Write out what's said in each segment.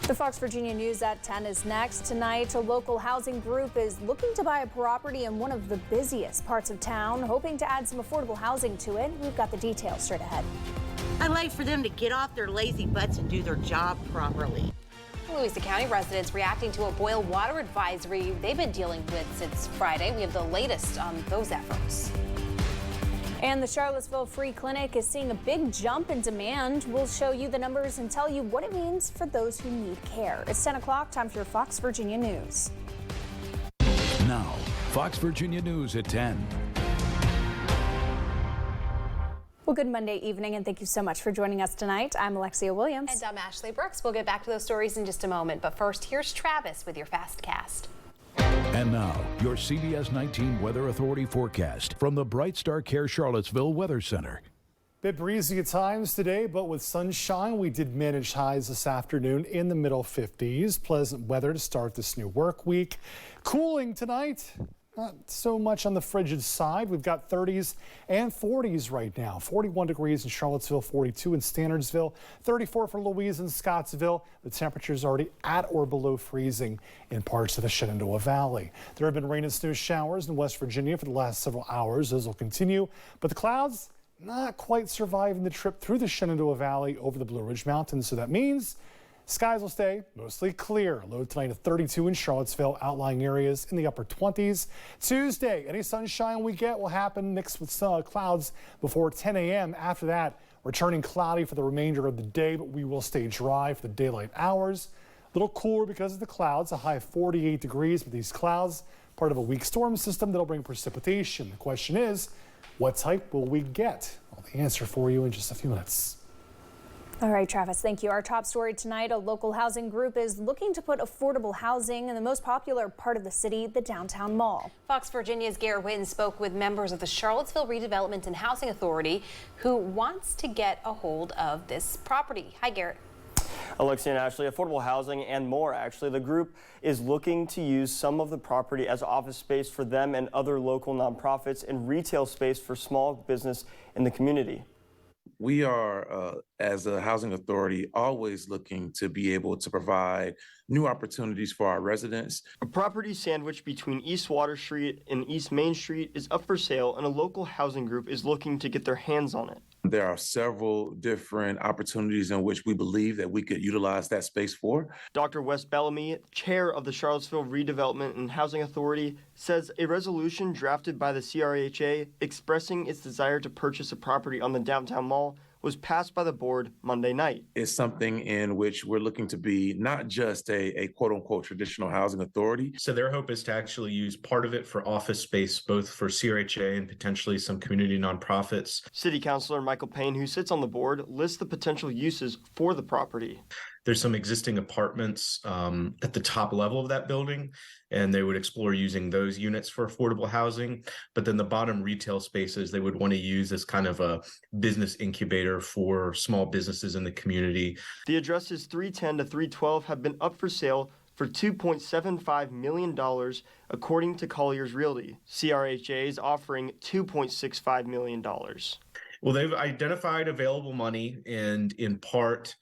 The Fox Virginia News at 10 is next. Tonight, a local housing group is looking to buy a property in one of the busiest parts of town, hoping to add some affordable housing to it. We've got the details straight ahead. I'd like for them to get off their lazy butts and do their job properly. Louisa County residents reacting to a boil water advisory they've been dealing with since Friday. We have the latest on those efforts. And the Charlottesville Free Clinic is seeing a big jump in demand. We'll show you the numbers and tell you what it means for those who need care. It's 10 o'clock, time for your Fox Virginia News. Now, Fox Virginia News at 10. Well, good Monday evening, and thank you so much for joining us tonight. I'm Alexia Williams. And I'm Ashley Brooks. We'll get back to those stories in just a moment. But first, here's Travis with your Fast Cast. And now, your CBS 19 Weather Authority forecast from the Bright Star Care Charlottesville Weather Center. Bit breezy at times today, but with sunshine, we did manage highs this afternoon in the middle 50s. Pleasant weather to start this new work week. Cooling tonight. Not so much on the frigid side. We've got 30s and 40s right now. 41 degrees in Charlottesville, 42 in Standardsville, 34 for Louise and Scottsville. The temperature's already at or below freezing in parts of the Shenandoah Valley. There have been rain and snow showers in West Virginia for the last several hours. Those will continue, but the clouds not quite surviving the trip through the Shenandoah Valley over the Blue Ridge Mountains. So that means skies will stay mostly clear. Low tonight at 32 in Charlottesville, outlying areas in the upper 20s. Tuesday, any sunshine we get will happen mixed with clouds before 10 a.m. After that, returning cloudy for the remainder of the day, but we will stay dry for the daylight hours. A little cooler because of the clouds, a high of 48 degrees, but these clouds, part of a weak storm system that'll bring precipitation. The question is, what type will we get? Well, the answer for you in just a few minutes. All right, Travis, thank you. Our top story tonight, a local housing group is looking to put affordable housing in the most popular part of the city, the downtown mall. Fox Virginia's Garrett Witten spoke with members of the Charlottesville Redevelopment and Housing Authority who wants to get a hold of this property. Hi, Garrett. Alexia and Ashley, affordable housing and more, actually. The group is looking to use some of the property as office space for them and other local nonprofits and retail space for small business in the community. We are, as a housing authority, always looking to be able to provide new opportunities for our residents. A property sandwiched between East Water Street and East Main Street is up for sale, and a local housing group is looking to get their hands on it. There are several different opportunities in which we believe that we could utilize that space for. Dr. Wes Bellamy, chair of the Charlottesville Redevelopment and Housing Authority, says a resolution drafted by the CRHA expressing its desire to purchase a property on the downtown mall was passed by the board Monday night. It's something in which we're looking to be not just a quote-unquote traditional housing authority. So their hope is to actually use part of it for office space, both for CRHA and potentially some community nonprofits. City Councilor Michael Payne, who sits on the board, lists the potential uses for the property. There's some existing apartments at the top level of that building, and they would explore using those units for affordable housing. But then the bottom retail spaces they would want to use as kind of a business incubator for small businesses in the community. The addresses 310 to 312 have been up for sale for $2.75 million, according to Collier's Realty. CRHA is offering $2.65 million. Well, they've identified available money, and in part,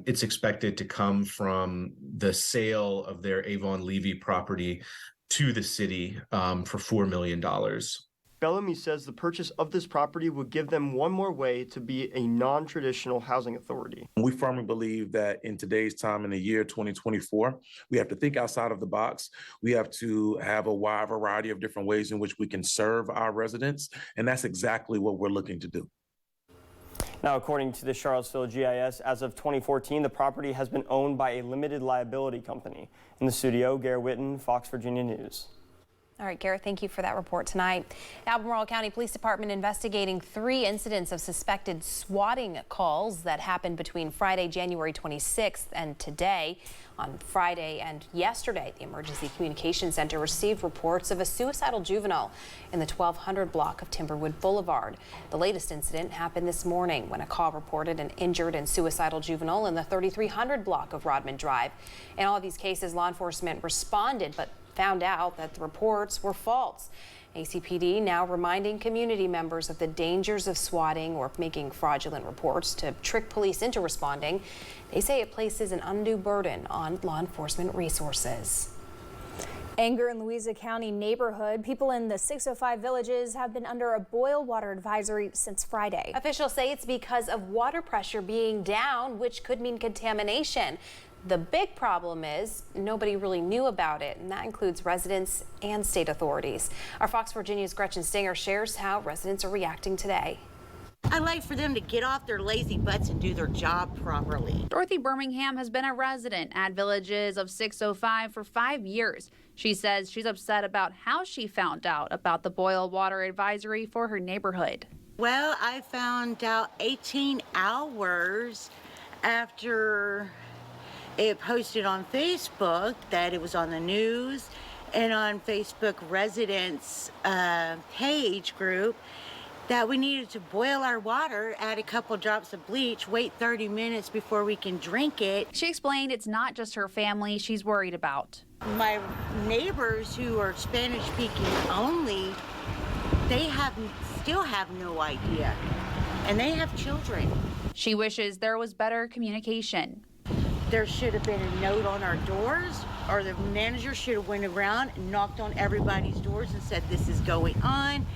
it's expected to come from the sale of their Avon Levy property to the city for $4 million. Bellamy says the purchase of this property would give them one more way to be a non-traditional housing authority. We firmly believe that in today's time, in the year 2024, we have to think outside of the box. We have to have a wide variety of different ways in which we can serve our residents, and that's exactly what we're looking to do. Now, according to the Charlottesville GIS, as of 2014, the property has been owned by a limited liability company. In the studio, Garrett Witten, Fox Virginia News. All right, Garrett, thank you for that report tonight. Albemarle County Police Department investigating 3 incidents of suspected swatting calls that happened between Friday, January 26th and today. On Friday and yesterday, the Emergency Communications Center received reports of a suicidal juvenile in the 1200 block of Timberwood Boulevard. The latest incident happened this morning when a call reported an injured and suicidal juvenile in the 3300 block of Rodman Drive. In all of these cases, law enforcement responded, but found out that the reports were false. ACPD now reminding community members of the dangers of swatting or making fraudulent reports to trick police into responding. They say it places an undue burden on law enforcement resources. Anger in Louisa County neighborhood. People in the 605 villages have been under a boil water advisory since Friday. Officials say it's because of water pressure being down, which could mean contamination. The big problem is nobody really knew about it, and that includes residents and state authorities. Our Fox Virginia's Gretchen Stinger shares how residents are reacting today. I'd like for them to get off their lazy butts and do their job properly. Dorothy Birmingham has been a resident at Villages of 605 for 5 years. She says she's upset about how she found out about the boil water advisory for her neighborhood. Well, I found out 18 hours after it posted on Facebook that it was on the news and on Facebook residents page group that we needed to boil our water, add a couple drops of bleach, wait 30 minutes before we can drink it. She explained it's not just her family she's worried about. My neighbors who are Spanish speaking only, they still have no idea, and they have children. She wishes there was better communication. There should have been a note on our doors, or the manager should have went around and knocked on everybody's doors and said, this is going on,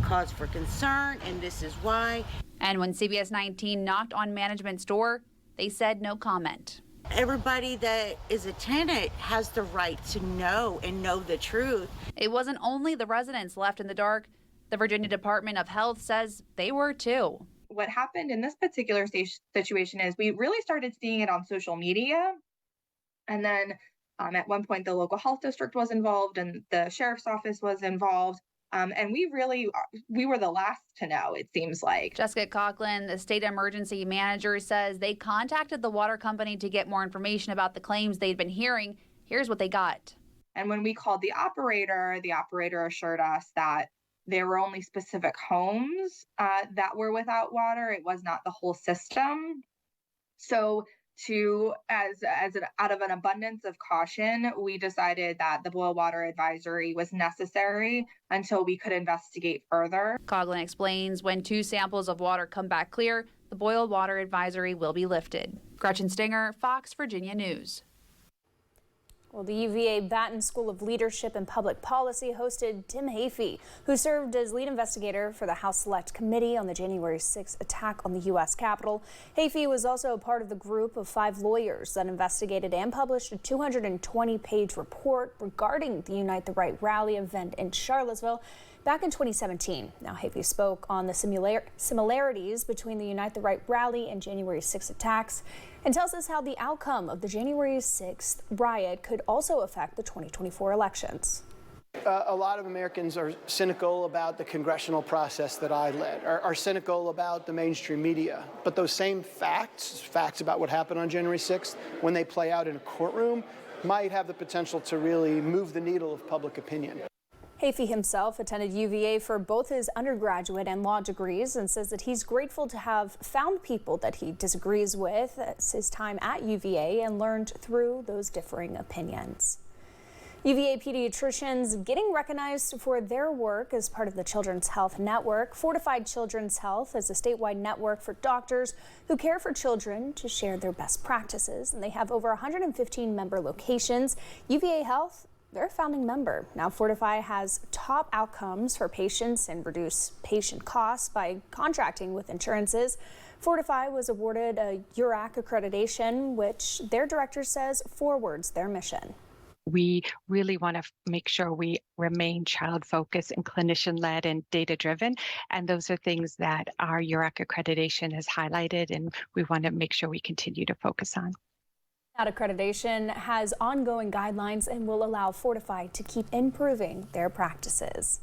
cause for concern, and this is why. And when CBS 19 knocked on management's door, they said no comment. Everybody that is a tenant has the right to know and know the truth. It wasn't only the residents left in the dark. The Virginia Department of Health says they were too. What happened in this particular situation is we really started seeing it on social media. And then at one point, the local health district was involved and the sheriff's office was involved. And we were the last to know, it seems like. Jessica Coughlin, the state emergency manager, says they contacted the water company to get more information about the claims they'd been hearing. Here's what they got. And when we called the operator assured us that there were only specific homes that were without water. It was not the whole system. So out of an abundance of caution, we decided that the boil water advisory was necessary until we could investigate further. Coughlin explains when 2 samples of water come back clear, the boil water advisory will be lifted. Gretchen Stinger, Fox Virginia News. Well, the UVA Batten School of Leadership and Public Policy hosted Tim Hafey, who served as lead investigator for the House Select Committee on the January 6th attack on the U.S. Capitol. Hafey was also a part of the group of 5 lawyers that investigated and published a 220-page report regarding the Unite the Right rally event in Charlottesville back in 2017. Now, Hafey spoke on the similarities between the Unite the Right rally and January 6th attacks and tells us how the outcome of the January 6th riot could also affect the 2024 elections. A lot of Americans are cynical about the congressional process that I led, are cynical about the mainstream media. But those same facts about what happened on January 6th, when they play out in a courtroom, might have the potential to really move the needle of public opinion. Hafey himself attended UVA for both his undergraduate and law degrees and says that he's grateful to have found people that he disagrees with his time at UVA and learned through those differing opinions. UVA pediatricians getting recognized for their work as part of the Children's Health Network. Fortified Children's Health is a statewide network for doctors who care for children to share their best practices, and they have over 115 member locations. UVA Health, they're a founding member. Now, Fortify has top outcomes for patients and reduce patient costs by contracting with insurances. Fortify was awarded a URAC accreditation, which their director says forwards their mission. We really want to make sure we remain child-focused and clinician-led and data-driven. And those are things that our URAC accreditation has highlighted, and we want to make sure we continue to focus on. That accreditation has ongoing guidelines and will allow Fortify to keep improving their practices.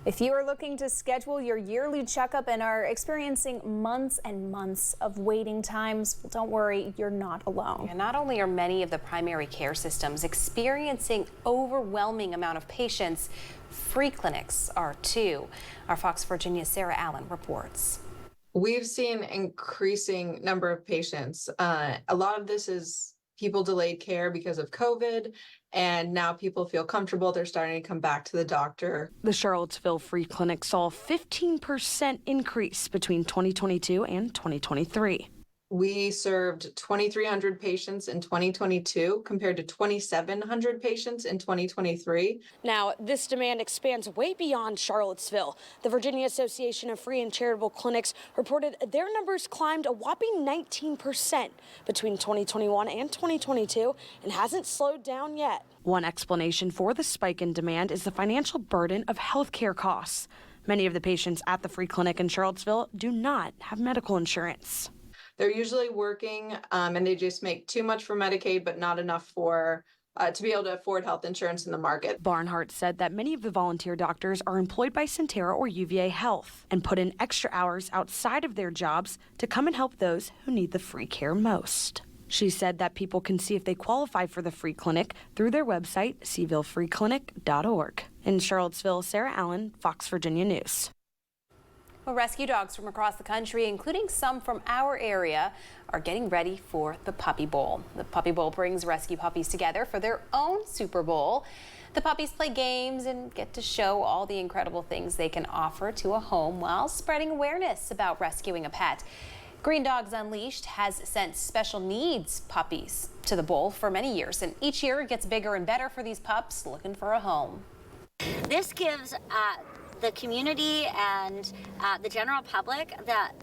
If you are looking to schedule your yearly checkup and are experiencing months and months of waiting times, well, don't worry, you're not alone. And not only are many of the primary care systems experiencing overwhelming amount of patients, free clinics are too. Our Fox Virginia's Sarah Allen reports. We've seen increasing number of patients. A lot of this is people delayed care because of COVID, and now people feel comfortable. They're starting to come back to the doctor. The Charlottesville Free Clinic saw a 15% increase between 2022 and 2023. We served 2,300 patients in 2022 compared to 2,700 patients in 2023. Now, this demand expands way beyond Charlottesville. The Virginia Association of Free and Charitable Clinics reported their numbers climbed a whopping 19% between 2021 and 2022 and hasn't slowed down yet. One explanation for the spike in demand is the financial burden of healthcare costs. Many of the patients at the free clinic in Charlottesville do not have medical insurance. They're usually working and they just make too much for Medicaid, but not enough for to be able to afford health insurance in the market. Barnhart said that many of the volunteer doctors are employed by Sentara or UVA Health and put in extra hours outside of their jobs to come and help those who need the free care most. She said that people can see if they qualify for the free clinic through their website, sevillefreeclinic.org. In Charlottesville, Sarah Allen, Fox Virginia News. Well, rescue dogs from across the country, including some from our area, are getting ready for the Puppy Bowl. The Puppy Bowl brings rescue puppies together for their own Super Bowl. The puppies play games and get to show all the incredible things they can offer to a home while spreading awareness about rescuing a pet. Green Dogs Unleashed has sent special needs puppies to the bowl for many years, and each year it gets bigger and better for these pups looking for a home. This gives the community and the general public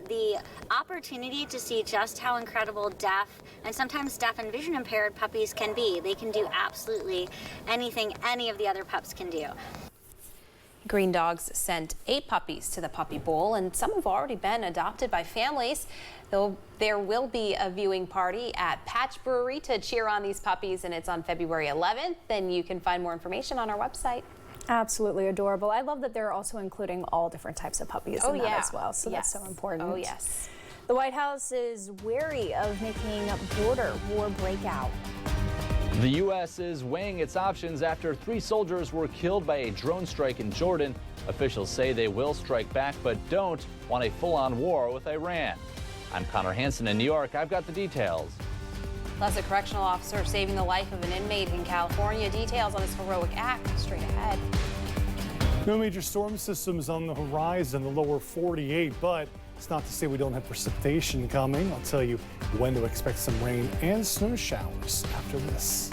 the opportunity to see just how incredible deaf and sometimes deaf and vision impaired puppies can be. They can do absolutely anything any of the other pups can do. Green Dogs sent 8 puppies to the Puppy Bowl, and some have already been adopted by families. Though there will be a viewing party at Patch Brewery to cheer on these puppies, and it's on February 11th. And you can find more information on our website. Absolutely adorable. I love that they're also including all different types of puppies in that as well. So yes. That's so important. Oh, yes. The White House is wary of making border war break out. The U.S. is weighing its options after 3 soldiers were killed by a drone strike in Jordan. Officials say they will strike back, but don't want a full-on war with Iran. I'm Connor Hansen in New York. I've got the details. Plus, a correctional officer saving the life of an inmate in California. Details on his heroic act straight ahead. No major storm systems on the horizon, the lower 48, but it's not to say we don't have precipitation coming. I'll tell you when to expect some rain and snow showers after this.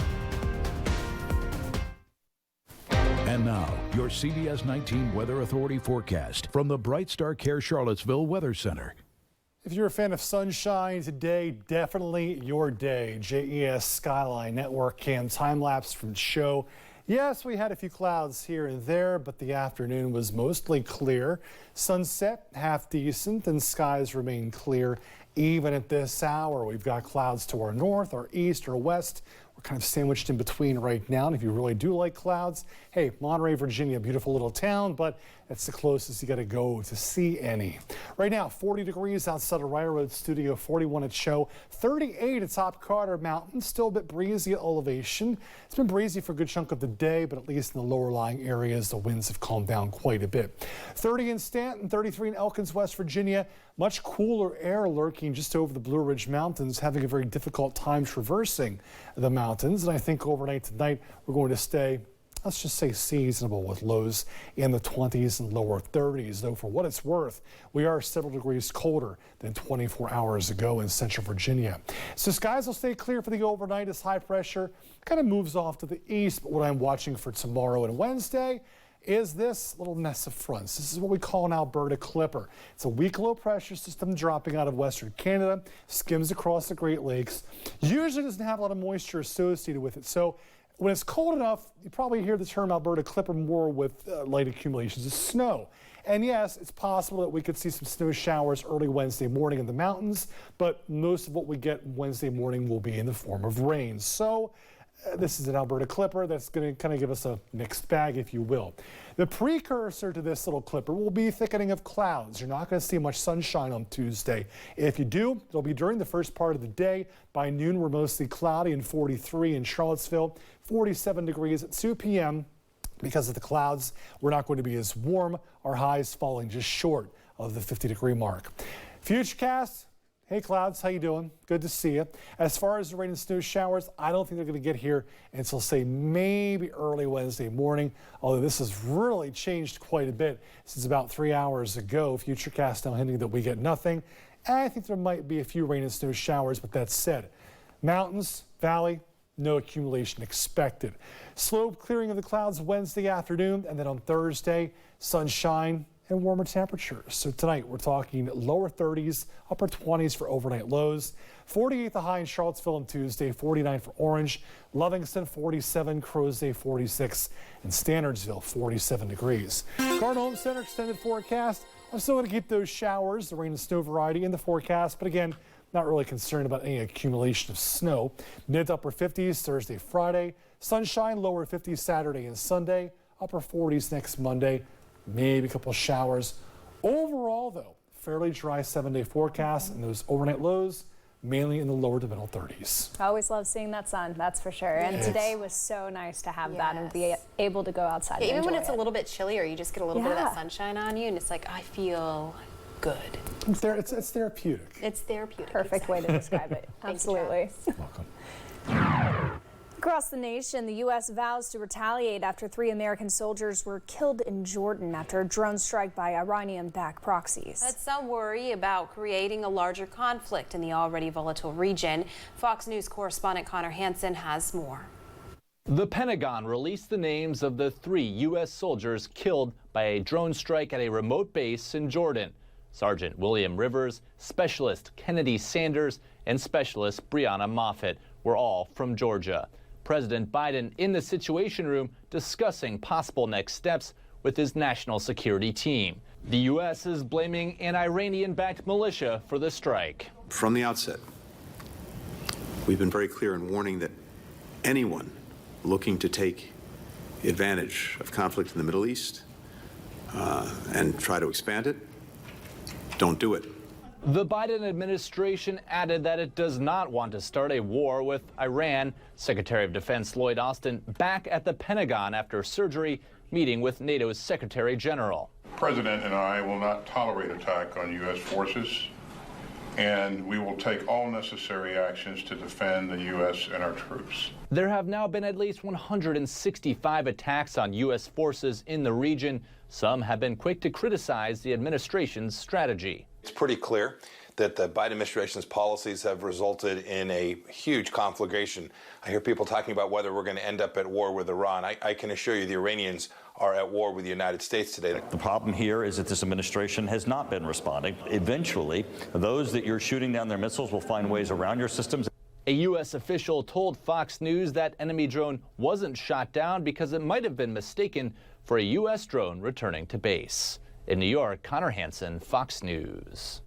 And now, your CBS 19 Weather Authority forecast from the Bright Star Care Charlottesville Weather Center. If you're a fan of sunshine today, definitely your day. JES Skyline Network cam time-lapse from the show. Yes, we had a few clouds here and there, but the afternoon was mostly clear. Sunset, half decent, and skies remain clear even at this hour. We've got clouds to our north, our east, or west. We're kind of sandwiched in between right now. And if you really do like clouds, hey, Monterey, Virginia, beautiful little town, but that's the closest you got to go to see any. Right now, 40 degrees outside of Ryer Road Studio, 41 at Show, 38 at top Carter Mountain. Still a bit breezy at elevation. It's been breezy for a good chunk of the day, but at least in the lower lying areas, the winds have calmed down quite a bit. 30 in Stanton, 33 in Elkins, West Virginia. Much cooler air lurking just over the Blue Ridge Mountains, having a very difficult time traversing the mountains. And I think overnight tonight, we're going to stay, let's just say, seasonable with lows in the 20s and lower 30s. Though for what it's worth, we are several degrees colder than 24 hours ago in central Virginia. So skies will stay clear for the overnight as high pressure kind of moves off to the east. But what I'm watching for tomorrow and Wednesday is this little mess of fronts. This is what we call an Alberta Clipper. It's a weak low pressure system dropping out of Western Canada, skims across the Great Lakes. Usually doesn't have a lot of moisture associated with it. So when it's cold enough, you probably hear the term Alberta Clipper more with light accumulations of snow. And yes, it's possible that we could see some snow showers early Wednesday morning in the mountains, but most of what we get Wednesday morning will be in the form of rain. So this is an Alberta Clipper that's going to kind of give us a mixed bag, if you will. The precursor to this little clipper will be thickening of clouds. You're not going to see much sunshine on Tuesday. If you do, it'll be during the first part of the day. By noon, we're mostly cloudy and 43 in Charlottesville, 47 degrees at 2 p.m. Because of the clouds, we're not going to be as warm. Our highs falling just short of the 50-degree mark. Futurecast. Hey Clouds, how you doing? Good to see you. As far as the rain and snow showers, I don't think they're going to get here until, say, maybe early Wednesday morning, although this has really changed quite a bit since about 3 hours ago. Futurecast now hinting that we get nothing. And I think there might be a few rain and snow showers, but that said, mountains, valley, no accumulation expected. Slow clearing of the clouds Wednesday afternoon, and then on Thursday, sunshine and warmer temperatures. So tonight we're talking lower 30s, upper 20s for overnight lows. 48 the high in Charlottesville on Tuesday, 49 for Orange, Livingston 47, Crozet 46, and Standardsville 47 degrees. Cardinal Home Center extended forecast. I'm still going to keep those showers, the rain and snow variety in the forecast, but again, not really concerned about any accumulation of snow. Mid to upper 50s Thursday, Friday. Sunshine, lower 50s Saturday and Sunday. Upper 40s next Monday. Maybe a couple showers. Overall, though, fairly dry 7-day forecast, and those overnight lows mainly in the lower to middle 30s. I always love seeing that sun, that's for sure. And today was so nice to have that and be able to go outside and even enjoy when it's a little bit chillier, you just get a little bit of that sunshine on you, and it's like, I feel good. It's therapeutic. It's therapeutic. Perfect way to describe it. Absolutely. Welcome. Across the nation, the U.S. vows to retaliate after 3 American soldiers were killed in Jordan after a drone strike by Iranian-backed proxies. But some worry about creating a larger conflict in the already volatile region. Fox News correspondent Connor Hansen has more. The Pentagon released the names of the 3 U.S. soldiers killed by a drone strike at a remote base in Jordan. Sergeant William Rivers, Specialist Kennedy Sanders, and Specialist Brianna Moffitt were all from Georgia. President Biden in the Situation Room discussing possible next steps with his national security team. The U.S. is blaming an Iranian-backed militia for the strike. From the outset, we've been very clear in warning that anyone looking to take advantage of conflict in the Middle East and try to expand it, don't do it. The Biden administration added that it does not want to start a war with Iran. Secretary of Defense Lloyd Austin back at the Pentagon after surgery, meeting with NATO's Secretary General. The President and I will not tolerate attack on U.S. forces, and we will take all necessary actions to defend the U.S. and our troops. There have now been at least 165 attacks on U.S. forces in the region. Some have been quick to criticize the administration's strategy. It's pretty clear that the Biden administration's policies have resulted in a huge conflagration. I hear people talking about whether we're going to end up at war with Iran. I can assure you the Iranians are at war with the United States today. The problem here is that this administration has not been responding. Eventually, those that you're shooting down their missiles will find ways around your systems. A U.S. official told Fox News that enemy drone wasn't shot down because it might have been mistaken for a U.S. drone returning to base. In New York, Connor Hansen, Fox News.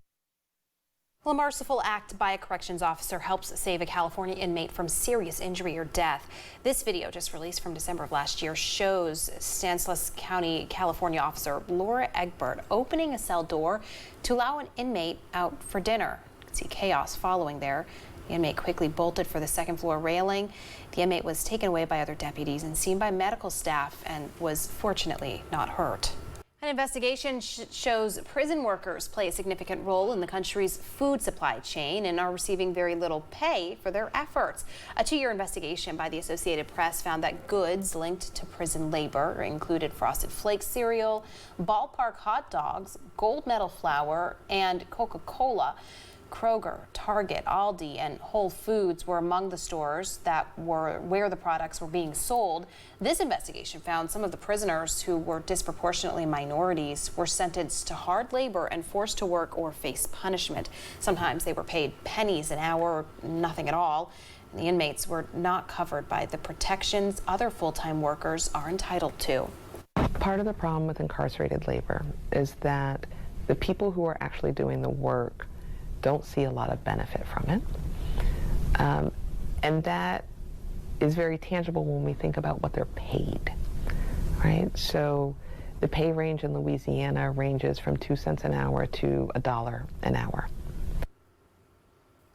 Well, a merciful act by a corrections officer helps save a California inmate from serious injury or death. This video, just released from December of last year, shows Stanislaus County, California officer Laura Egbert opening a cell door to allow an inmate out for dinner. You can see chaos following there. The inmate quickly bolted for the second floor railing. The inmate was taken away by other deputies and seen by medical staff and was fortunately not hurt. An investigation shows prison workers play a significant role in the country's food supply chain and are receiving very little pay for their efforts. A 2-year investigation by the Associated Press found that goods linked to prison labor included Frosted Flakes cereal, Ballpark hot dogs, Gold Medal flour, and Coca-Cola. Kroger, Target, Aldi, and Whole Foods were among the stores that were where the products were being sold. This investigation found some of the prisoners who were disproportionately minorities were sentenced to hard labor and forced to work or face punishment. Sometimes they were paid pennies an hour or nothing at all. And the inmates were not covered by the protections other full-time workers are entitled to. Part of the problem with incarcerated labor is that the people who are actually doing the work don't see a lot of benefit from it. And that is very tangible when we think about what they're paid, right? So the pay range in Louisiana ranges from 2 cents an hour to $1 an hour.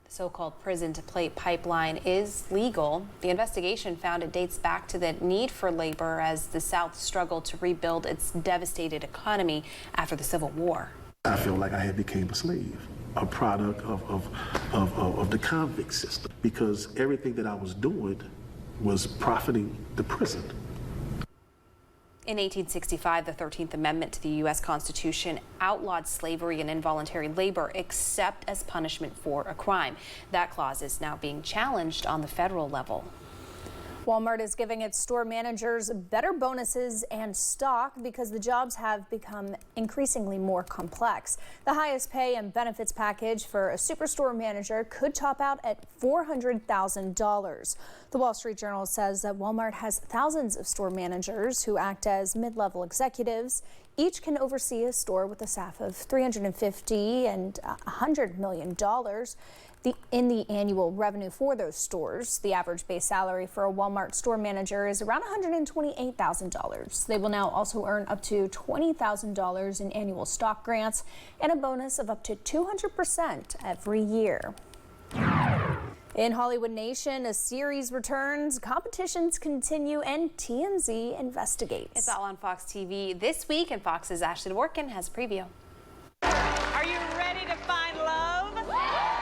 The so-called prison-to-plate pipeline is legal. The investigation found it dates back to the need for labor as the South struggled to rebuild its devastated economy after the Civil War. I feel like I had became a slave. a product of the convict system, because everything that I was doing was profiting the prison. In 1865, the 13th Amendment to the U.S. Constitution outlawed slavery and involuntary labor except as punishment for a crime. That clause is now being challenged on the federal level. Walmart is giving its store managers better bonuses and stock because the jobs have become increasingly more complex. The highest pay and benefits package for a superstore manager could top out at $400,000. The Wall Street Journal says that Walmart has thousands of store managers who act as mid-level executives. Each can oversee a store with a staff of $350 and $100 million. In the annual revenue for those stores, the average base salary for a Walmart store manager is around $128,000. They will now also earn up to $20,000 in annual stock grants and a bonus of up to 200% every year. In Hollywood Nation, a series returns, competitions continue, and TMZ investigates. It's all on Fox TV this week, and Fox's Ashley Dworkin has a preview. Are you ready to find love?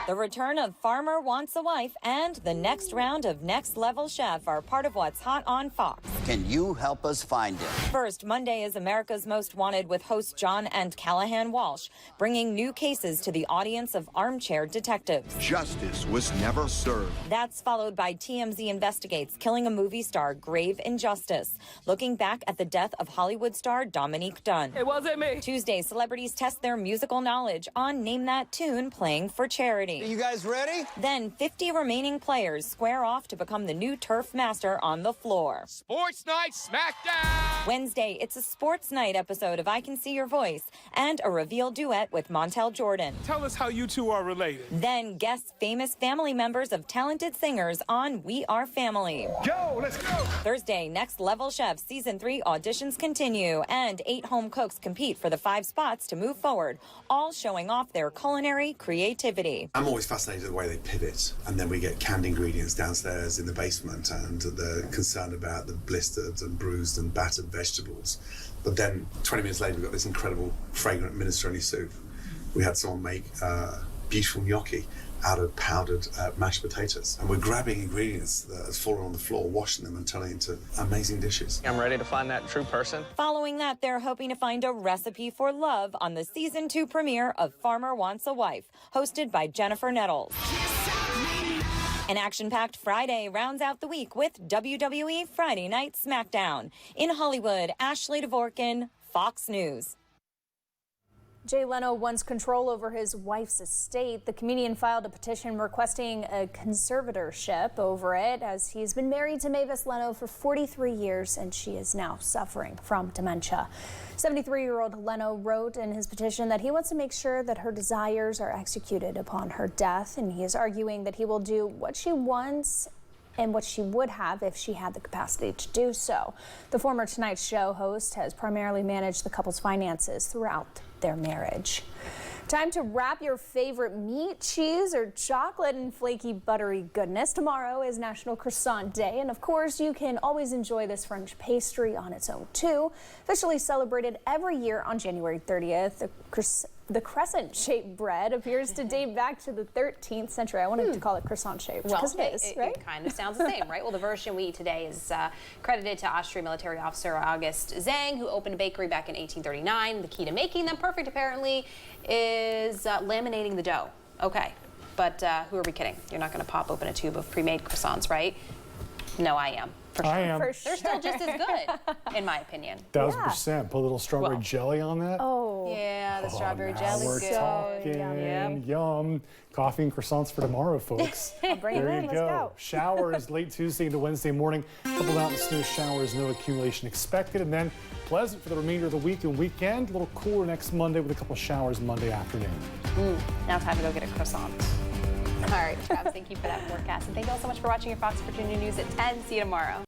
The return of Farmer Wants a Wife and the next round of Next Level Chef are part of what's hot on Fox. Can you help us find him? First, Monday is America's Most Wanted with hosts John and Callahan Walsh, bringing new cases to the audience of armchair detectives. Justice was never served. That's followed by TMZ Investigates Killing a Movie Star, Grave Injustice, looking back at the death of Hollywood star Dominique Dunne. It wasn't me. Tuesday, celebrities test their musical knowledge on Name That Tune, playing for charity. Are you guys ready? Then 50 remaining players square off to become the new turf master on the floor. Sports Night Smackdown! Wednesday, it's a Sports Night episode of I Can See Your Voice and a reveal duet with Montel Jordan. Tell us how you two are related. Then guest famous family members of talented singers on We Are Family. Go, let's go! Thursday, Next Level Chef Season 3 auditions continue and 8 home cooks compete for the 5 spots to move forward, all showing off their culinary creativity. I'm always fascinated with the way they pivot, and then we get canned ingredients downstairs in the basement, and they're concerned about the blistered and bruised and battered vegetables. But then 20 minutes later, we've got this incredible fragrant minestrone soup. We had someone make beautiful gnocchi out of powdered mashed potatoes. And we're grabbing ingredients that have fallen on the floor, washing them and turning into amazing dishes. I'm ready to find that true person. Following that, they're hoping to find a recipe for love on the Season 2 premiere of Farmer Wants a Wife, hosted by Jennifer Nettles. An action-packed Friday rounds out the week with WWE Friday Night SmackDown. In Hollywood, Ashley Dvorkin, Fox News. Jay Leno wants control over his wife's estate. The comedian filed a petition requesting a conservatorship over it, as he's been married to Mavis Leno for 43 years and she is now suffering from dementia. 73-year-old Leno wrote in his petition that he wants to make sure that her desires are executed upon her death, and he is arguing that he will do what she wants and what she would have if she had the capacity to do so. The former Tonight Show host has primarily managed the couple's finances throughout their marriage. Time to wrap your favorite meat, cheese, or chocolate in flaky, buttery goodness. Tomorrow is National Croissant Day, and of course, you can always enjoy this French pastry on its own, too. Officially celebrated every year on January 30th, the crescent-shaped bread appears to date back to the 13th century. I wanted to call it croissant-shaped because it is, right? It kind of sounds the same, right? Well, the version we eat today is credited to Austrian military officer August Zang, who opened a bakery back in 1839. The key to making them perfect, apparently, is laminating the dough. Okay, but who are we kidding? You're not going to pop open a tube of pre-made croissants, right? No, I am. For sure. I am. They're still just as good, in my opinion. 1,000%. Put a little strawberry jelly on that. Oh. Yeah, the strawberry now jelly's we're good. talking. Yum. Coffee and croissants for tomorrow, folks. I'll bring there it in. you Let's go. go. Showers late Tuesday into Wednesday morning. Couple mountain snow showers, no accumulation expected. And then pleasant for the remainder of the week and weekend. A little cooler next Monday with a couple showers Monday afternoon. Now time to go get a croissant. All right, Travis, thank you for that forecast. And thank you all so much for watching your Fox Virginia News at 10. See you tomorrow.